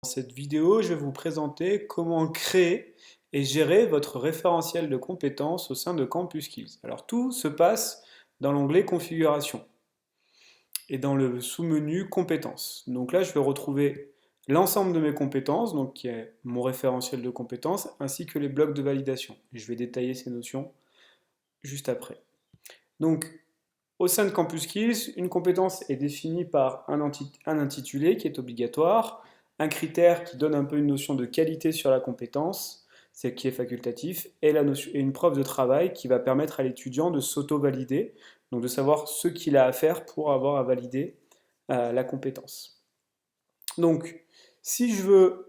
Dans cette vidéo, je vais vous présenter comment créer et gérer votre référentiel de compétences au sein de Campus Skills. Alors tout se passe dans l'onglet Configuration et dans le sous-menu Compétences. Donc là, je vais retrouver l'ensemble de mes compétences, donc qui est mon référentiel de compétences, ainsi que les blocs de validation. Je vais détailler ces notions juste après. Donc, au sein de Campus Skills, une compétence est définie par un intitulé qui est obligatoire, un critère qui donne un peu une notion de qualité sur la compétence, c'est qui est facultatif, et une preuve de travail qui va permettre à l'étudiant de s'auto-valider, donc de savoir ce qu'il a à faire pour avoir à valider la compétence. Donc, si je veux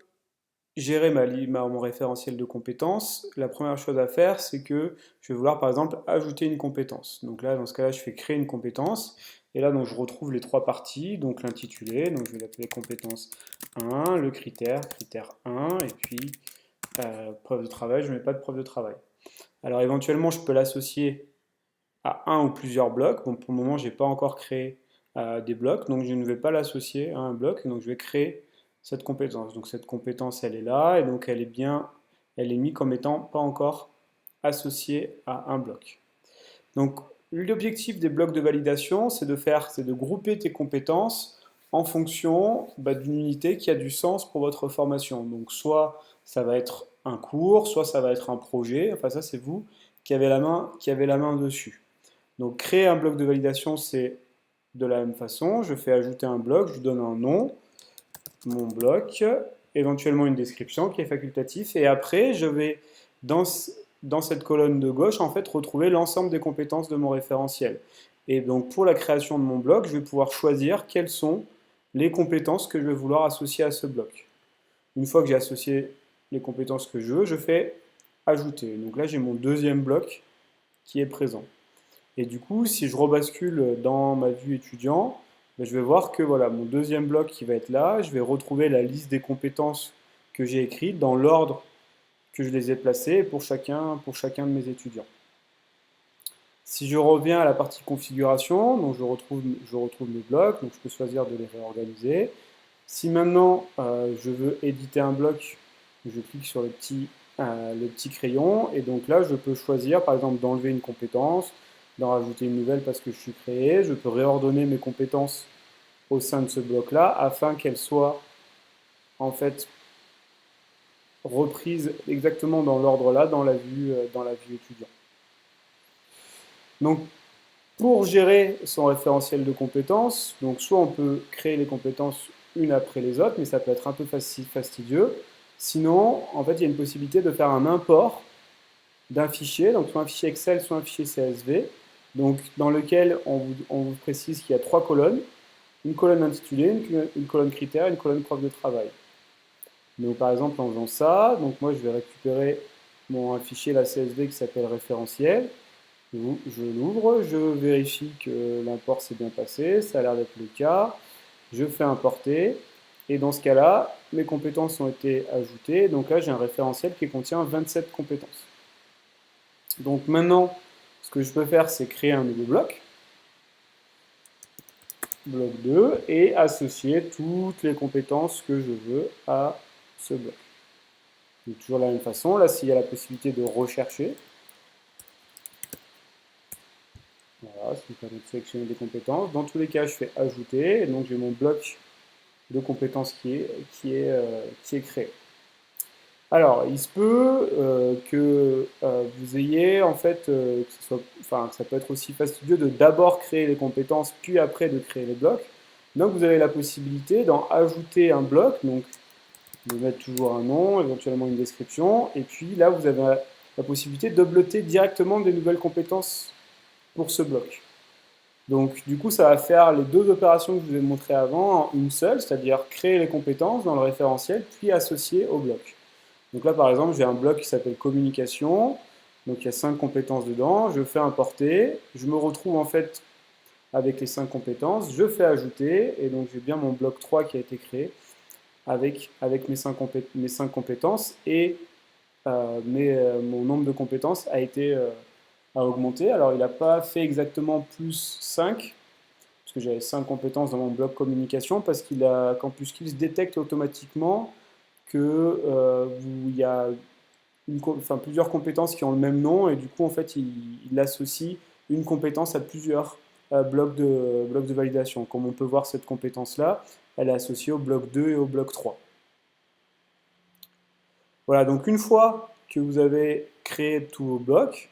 gérer mon référentiel de compétences, la première chose à faire, c'est que je vais vouloir par exemple ajouter une compétence. Donc là, dans ce cas-là, je fais créer une compétence. Et là, donc, je retrouve les trois parties, donc l'intitulé, donc je vais l'appeler compétence 1, le critère, critère 1, et puis preuve de travail, je ne mets pas de preuve de travail. Alors éventuellement, je peux l'associer à un ou plusieurs blocs. Bon, pour le moment, je n'ai pas encore créé des blocs, donc je ne vais pas l'associer à un bloc, donc je vais créer cette compétence. Donc cette compétence, elle est là, et donc elle est mise comme étant pas encore associée à un bloc. Donc l'objectif des blocs de validation, c'est de grouper tes compétences en fonction d'une unité qui a du sens pour votre formation. Donc soit ça va être un cours, soit ça va être un projet, enfin ça c'est vous qui avez la main dessus. Donc créer un bloc de validation, c'est de la même façon. Je fais ajouter un bloc, je lui donne un nom, mon bloc, éventuellement une description qui est facultatif. Et après, je vais, dans cette colonne de gauche, en fait, retrouver l'ensemble des compétences de mon référentiel. Et donc, pour la création de mon bloc, je vais pouvoir choisir quelles sont les compétences que je vais vouloir associer à ce bloc. Une fois que j'ai associé les compétences que je veux, je fais ajouter. Donc là, j'ai mon deuxième bloc qui est présent. Et du coup, si je rebascule dans ma vue étudiant, je vais voir que voilà, mon deuxième bloc qui va être là, je vais retrouver la liste des compétences que j'ai écrites dans l'ordre que je les ai placées pour chacun de mes étudiants. Si je reviens à la partie configuration, donc je retrouve mes blocs, donc je peux choisir de les réorganiser. Si maintenant je veux éditer un bloc, je clique sur le petit crayon et donc là je peux choisir par exemple d'enlever une compétence, d'en rajouter une nouvelle parce que je suis créé. Je peux réordonner mes compétences au sein de ce bloc-là afin qu'elles soient en fait reprises exactement dans l'ordre là dans la vue étudiant. Donc pour gérer son référentiel de compétences, donc soit on peut créer les compétences une après les autres, mais ça peut être un peu fastidieux. Sinon, en fait, il y a une possibilité de faire un import d'un fichier, donc soit un fichier Excel, soit un fichier CSV, donc dans lequel on vous précise qu'il y a trois colonnes, une colonne intitulée, une colonne critère, une colonne preuve de travail. Donc par exemple en faisant ça, donc moi je vais récupérer un fichier la CSV qui s'appelle référentiel, je l'ouvre, je vérifie que l'import s'est bien passé, ça a l'air d'être le cas, je fais importer, et dans ce cas-là, mes compétences ont été ajoutées, donc là j'ai un référentiel qui contient 27 compétences. Donc maintenant, ce que je peux faire, c'est créer un nouveau bloc, bloc 2, et associer toutes les compétences que je veux à ce bloc. Donc toujours de la même façon, là s'il y a la possibilité de rechercher, voilà, ça me permet de sélectionner des compétences. Dans tous les cas, je fais ajouter, et donc j'ai mon bloc de compétences qui est créé. Alors, il se peut que vous ayez, en fait, que ça peut être aussi fastidieux de d'abord créer les compétences, puis après de créer les blocs. Donc, vous avez la possibilité d'en ajouter un bloc, donc de mettre toujours un nom, éventuellement une description, et puis là, vous avez la possibilité d'uploader directement des nouvelles compétences pour ce bloc. Donc, du coup, ça va faire les deux opérations que je vous ai montrées avant en une seule, c'est-à-dire créer les compétences dans le référentiel, puis associer au bloc. Donc là, par exemple, j'ai un bloc qui s'appelle communication. Donc il y a 5 compétences dedans. Je fais importer. Je me retrouve en fait avec les 5 compétences. Je fais ajouter. Et donc j'ai bien mon bloc 3 qui a été créé avec mes 5 compétences. Et mon nombre de compétences a augmenté. Alors il n'a pas fait exactement plus 5, parce que j'avais 5 compétences dans mon bloc communication, parce Campus Skills détecte automatiquement il y a plusieurs compétences qui ont le même nom, et du coup, en fait, il associe une compétence à plusieurs blocs de validation. Comme on peut voir, cette compétence-là, elle est associée au bloc 2 et au bloc 3. Voilà, donc une fois que vous avez créé tous vos blocs,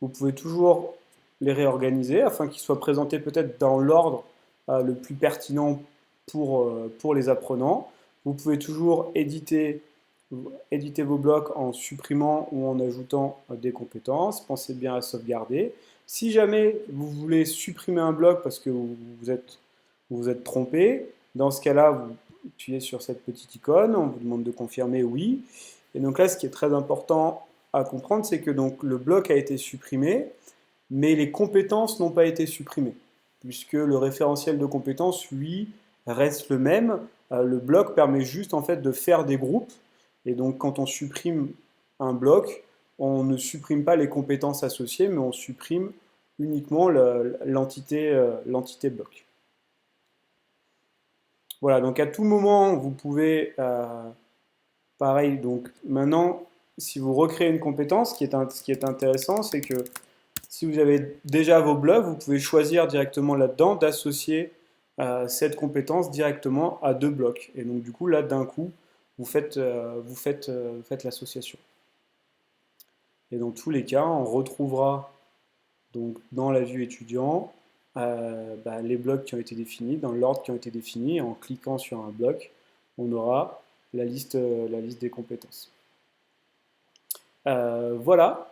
vous pouvez toujours les réorganiser afin qu'ils soient présentés peut-être dans l'ordre le plus pertinent pour les apprenants. Vous pouvez toujours éditer vos blocs en supprimant ou en ajoutant des compétences. Pensez bien à sauvegarder. Si jamais vous voulez supprimer un bloc parce que vous êtes trompé, dans ce cas-là, vous appuyez sur cette petite icône, on vous demande de confirmer oui. Et donc là, ce qui est très important à comprendre, c'est que donc, le bloc a été supprimé, mais les compétences n'ont pas été supprimées, puisque le référentiel de compétences, lui, reste le même. Le bloc permet juste en fait de faire des groupes, et donc quand on supprime un bloc, on ne supprime pas les compétences associées, mais on supprime uniquement l'entité bloc. Voilà, donc à tout moment, vous pouvez, pareil, donc maintenant, si vous recréez une compétence, ce qui est intéressant, c'est que si vous avez déjà vos blocs, vous pouvez choisir directement là-dedans d'associer cette compétence directement à deux blocs. Et donc du coup, là, d'un coup, vous faites l'association. Et dans tous les cas, on retrouvera donc dans la vue étudiant les blocs qui ont été définis, dans l'ordre qui ont été définis. En cliquant sur un bloc, on aura la liste des compétences. Voilà,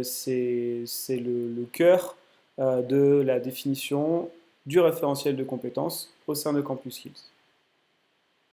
c'est le cœur de la définition du référentiel de compétences au sein de Campus Skills.